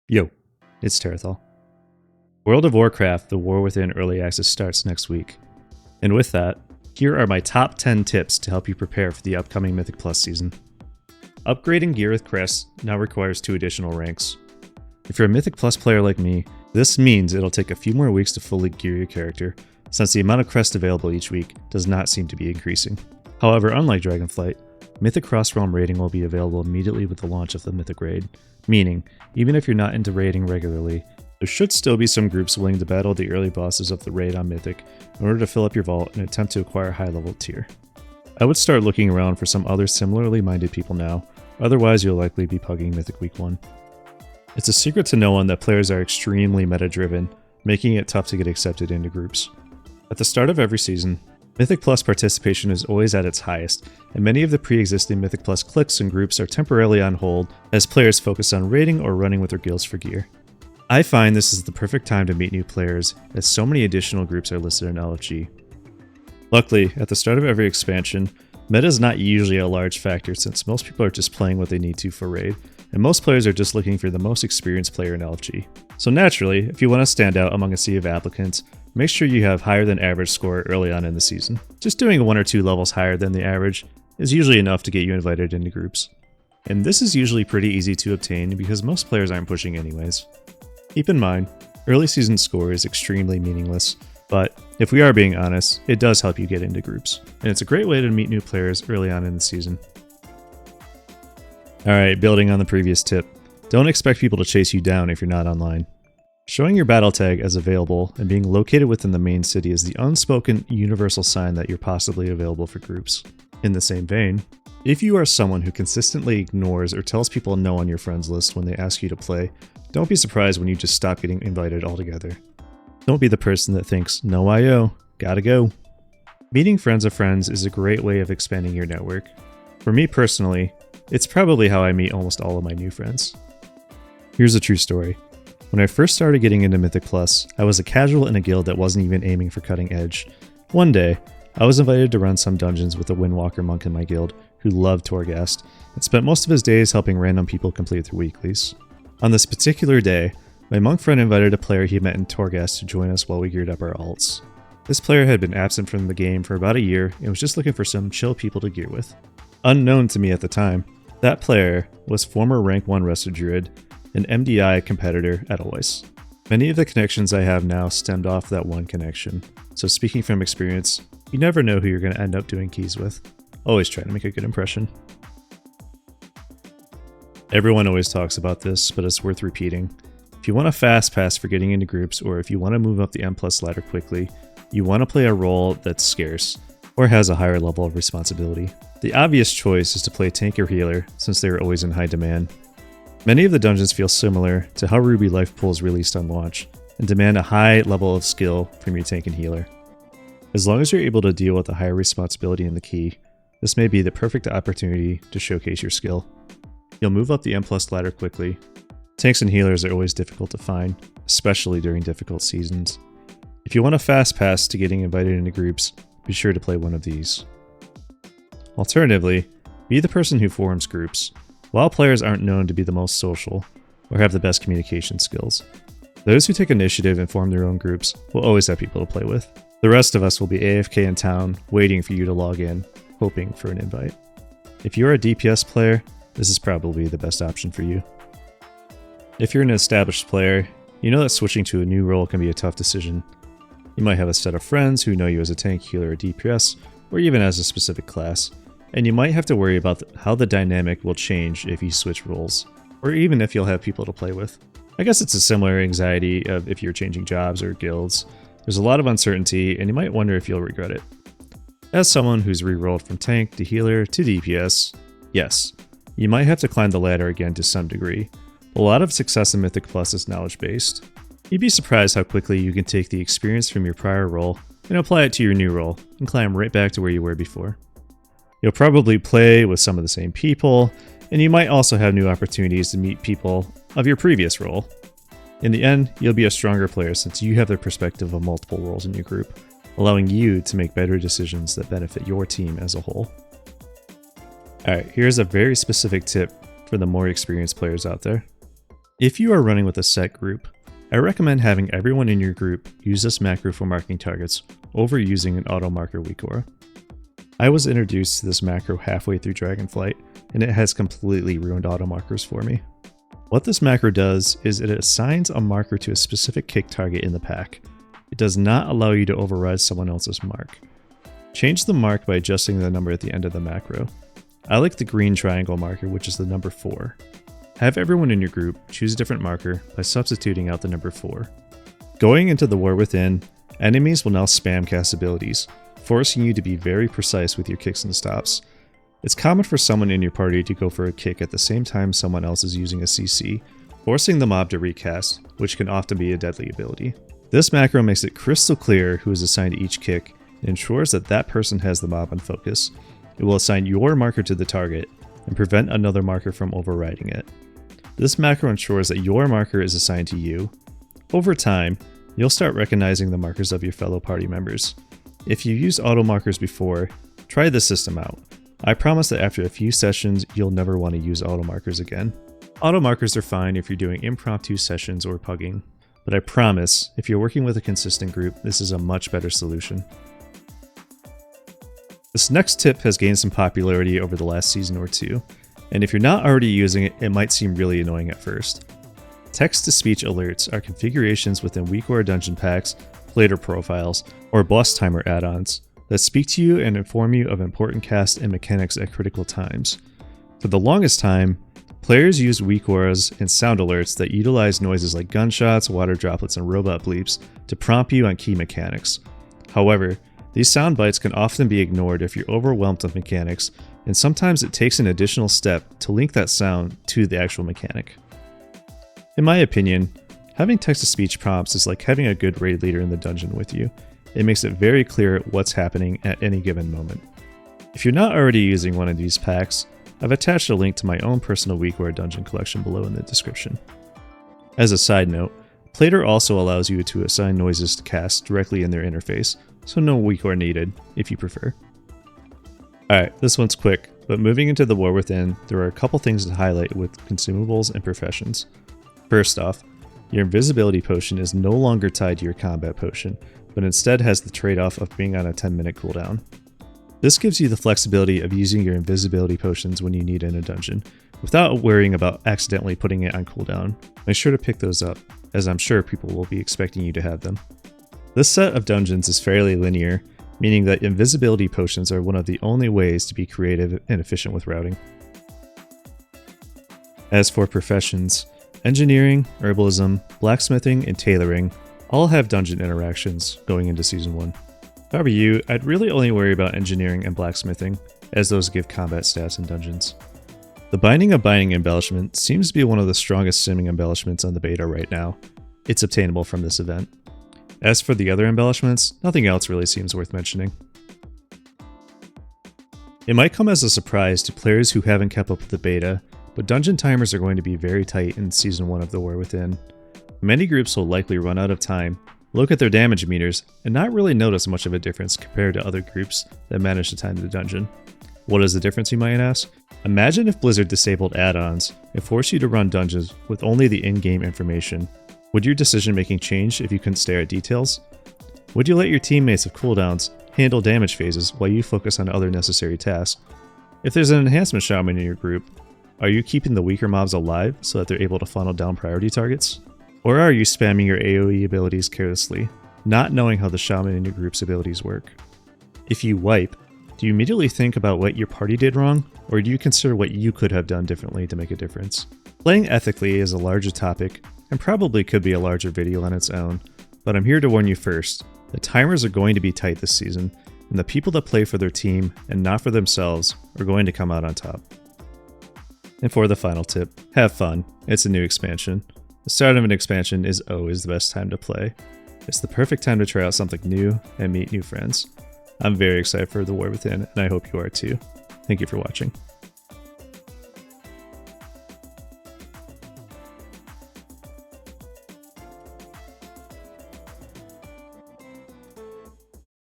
Yo, it's Tarithal. World of Warcraft, the War Within Early Access starts next week. And with that, here are my top 10 tips to help you prepare for the upcoming Mythic Plus season. Upgrading gear with crests now requires 2 additional ranks. If you're a Mythic Plus player like me, this means it'll take a few more weeks to fully gear your character, since the amount of crests available each week does not seem to be increasing. However, unlike Dragonflight, Mythic Cross-Realm raiding will be available immediately with the launch of the Mythic Raid, meaning, even if you're not into raiding regularly, there should still be some groups willing to battle the early bosses of the raid on Mythic in order to fill up your vault and attempt to acquire high-level tier. I would start looking around for some other similarly minded people now, otherwise you'll likely be pugging Mythic Week 1. It's a secret to no one that players are extremely meta-driven, making it tough to get accepted into groups. At the start of every season, Mythic Plus participation is always at its highest, and many of the pre-existing Mythic Plus cliques and groups are temporarily on hold as players focus on raiding or running with their guilds for gear. I find this is the perfect time to meet new players, as so many additional groups are listed in LFG. Luckily, at the start of every expansion, meta is not usually a large factor since most people are just playing what they need to for raid, and most players are just looking for the most experienced player in LFG. So naturally, if you want to stand out among a sea of applicants, make sure you have higher than average score early on in the season. Just doing 1 or 2 levels higher than the average is usually enough to get you invited into groups. And this is usually pretty easy to obtain because most players aren't pushing anyways. Keep in mind, early season score is extremely meaningless, but if we are being honest, it does help you get into groups, and it's a great way to meet new players early on in the season. Alright, building on the previous tip, don't expect people to chase you down if you're not online. Showing your battle tag as available and being located within the main city is the unspoken universal sign that you're possibly available for groups. In the same vein, if you are someone who consistently ignores or tells people no on your friends list when they ask you to play, don't be surprised when you just stop getting invited altogether. Don't be the person that thinks, no IO, gotta go. Meeting friends of friends is a great way of expanding your network. For me personally, it's probably how I meet almost all of my new friends. Here's a true story. When I first started getting into Mythic Plus, I was a casual in a guild that wasn't even aiming for cutting edge. One day, I was invited to run some dungeons with a Windwalker monk in my guild who loved Torghast and spent most of his days helping random people complete their weeklies. On this particular day, my monk friend invited a player he met in Torghast to join us while we geared up our alts. This player had been absent from the game for about a year and was just looking for some chill people to gear with. Unknown to me at the time, that player was former rank 1 Rested Druid, an MDI competitor at Alois. Many of the connections I have now stemmed off that one connection, so speaking from experience, you never know who you're going to end up doing keys with. Always try to make a good impression. Everyone always talks about this, but it's worth repeating. If you want a fast pass for getting into groups, or if you want to move up the M+ ladder quickly, you want to play a role that's scarce, or has a higher level of responsibility. The obvious choice is to play tank or healer, since they are always in high demand. Many of the dungeons feel similar to how Ruby Life Pools released on launch, and demand a high level of skill from your tank and healer. As long as you're able to deal with a higher responsibility in the key, this may be the perfect opportunity to showcase your skill. You'll move up the M+ ladder quickly. Tanks and healers are always difficult to find, especially during difficult seasons. If you want a fast pass to getting invited into groups, be sure to play one of these. Alternatively, be the person who forms groups. While players aren't known to be the most social or have the best communication skills, those who take initiative and form their own groups will always have people to play with. The rest of us will be AFK in town, waiting for you to log in, hoping for an invite. If you're a DPS player, this is probably the best option for you. If you're an established player, you know that switching to a new role can be a tough decision. You might have a set of friends who know you as a tank, healer, or DPS, or even as a specific class, and you might have to worry about how the dynamic will change if you switch roles, or even if you'll have people to play with. I guess it's a similar anxiety of if you're changing jobs or guilds. There's a lot of uncertainty, and you might wonder if you'll regret it. As someone who's re-rolled from tank to healer to DPS, yes, you might have to climb the ladder again to some degree. A lot of success in Mythic Plus is knowledge-based. You'd be surprised how quickly you can take the experience from your prior role and apply it to your new role, and climb right back to where you were before. You'll probably play with some of the same people, and you might also have new opportunities to meet people of your previous role. In the end, you'll be a stronger player since you have the perspective of multiple roles in your group, allowing you to make better decisions that benefit your team as a whole. Alright, here's a very specific tip for the more experienced players out there. If you are running with a set group, I recommend having everyone in your group use this macro for marking targets over using an auto marker Weakaura. I was introduced to this macro halfway through Dragonflight, and it has completely ruined auto markers for me. What this macro does is it assigns a marker to a specific kick target in the pack. It does not allow you to override someone else's mark. Change the mark by adjusting the number at the end of the macro. I like the green triangle marker, which is the number 4. Have everyone in your group choose a different marker by substituting out the number 4. Going into the War Within, enemies will now spam cast abilities, forcing you to be very precise with your kicks and stops. It's common for someone in your party to go for a kick at the same time someone else is using a CC, forcing the mob to recast, which can often be a deadly ability. This macro makes it crystal clear who is assigned to each kick and ensures that that person has the mob on focus. It will assign your marker to the target and prevent another marker from overriding it. This macro ensures that your marker is assigned to you. Over time, you'll start recognizing the markers of your fellow party members. If you used auto markers before, try this system out. I promise that after a few sessions, you'll never want to use auto markers again. Auto markers are fine if you're doing impromptu sessions or pugging, but I promise, if you're working with a consistent group, this is a much better solution. This next tip has gained some popularity over the last season or two, and if you're not already using it, it might seem really annoying at first. Text-to-speech alerts are configurations within Weakaura dungeon packs, player profiles, or boss timer add-ons that speak to you and inform you of important cast and mechanics at critical times. For the longest time, players used Weakauras and sound alerts that utilize noises like gunshots, water droplets, and robot bleeps to prompt you on key mechanics. However, these sound bites can often be ignored if you're overwhelmed with mechanics, and sometimes it takes an additional step to link that sound to the actual mechanic. In my opinion, having text-to-speech prompts is like having a good raid leader in the dungeon with you. It makes it very clear what's happening at any given moment. If you're not already using one of these packs, I've attached a link to my own personal Weakaura dungeon collection below in the description. As a side note, Plater also allows you to assign noises to cast directly in their interface, so no Weakaura needed, if you prefer. Alright, this one's quick, but moving into the War Within, there are a couple things to highlight with Consumables and Professions. First off, your invisibility potion is no longer tied to your combat potion, but instead has the trade-off of being on a 10-minute cooldown. This gives you the flexibility of using your invisibility potions when you need in a dungeon, without worrying about accidentally putting it on cooldown. Make sure to pick those up, as I'm sure people will be expecting you to have them. This set of dungeons is fairly linear, meaning that invisibility potions are one of the only ways to be creative and efficient with routing. As for professions, engineering, herbalism, blacksmithing, and tailoring all have dungeon interactions going into Season 1. If I were you, I'd really only worry about engineering and blacksmithing, as those give combat stats in dungeons. The Binding of Binding embellishment seems to be one of the strongest simming embellishments on the beta right now. It's obtainable from this event. As for the other embellishments, nothing else really seems worth mentioning. It might come as a surprise to players who haven't kept up with the beta, but dungeon timers are going to be very tight in Season 1 of the War Within. Many groups will likely run out of time, look at their damage meters, and not really notice much of a difference compared to other groups that manage to time the dungeon. What is the difference, you might ask? Imagine if Blizzard disabled add-ons and forced you to run dungeons with only the in-game information. Would your decision-making change if you couldn't stare at details? Would you let your teammates with cooldowns handle damage phases while you focus on other necessary tasks? If there's an enhancement shaman in your group, are you keeping the weaker mobs alive so that they're able to funnel down priority targets? Or are you spamming your AoE abilities carelessly, not knowing how the shaman in your group's abilities work? If you wipe, do you immediately think about what your party did wrong, or do you consider what you could have done differently to make a difference? Playing ethically is a larger topic, and probably could be a larger video on its own, but I'm here to warn you first, the timers are going to be tight this season, and the people that play for their team and not for themselves are going to come out on top. And for the final tip, have fun. It's a new expansion. The start of an expansion is always the best time to play. It's the perfect time to try out something new and meet new friends. I'm very excited for the War Within, and I hope you are too. Thank you for watching.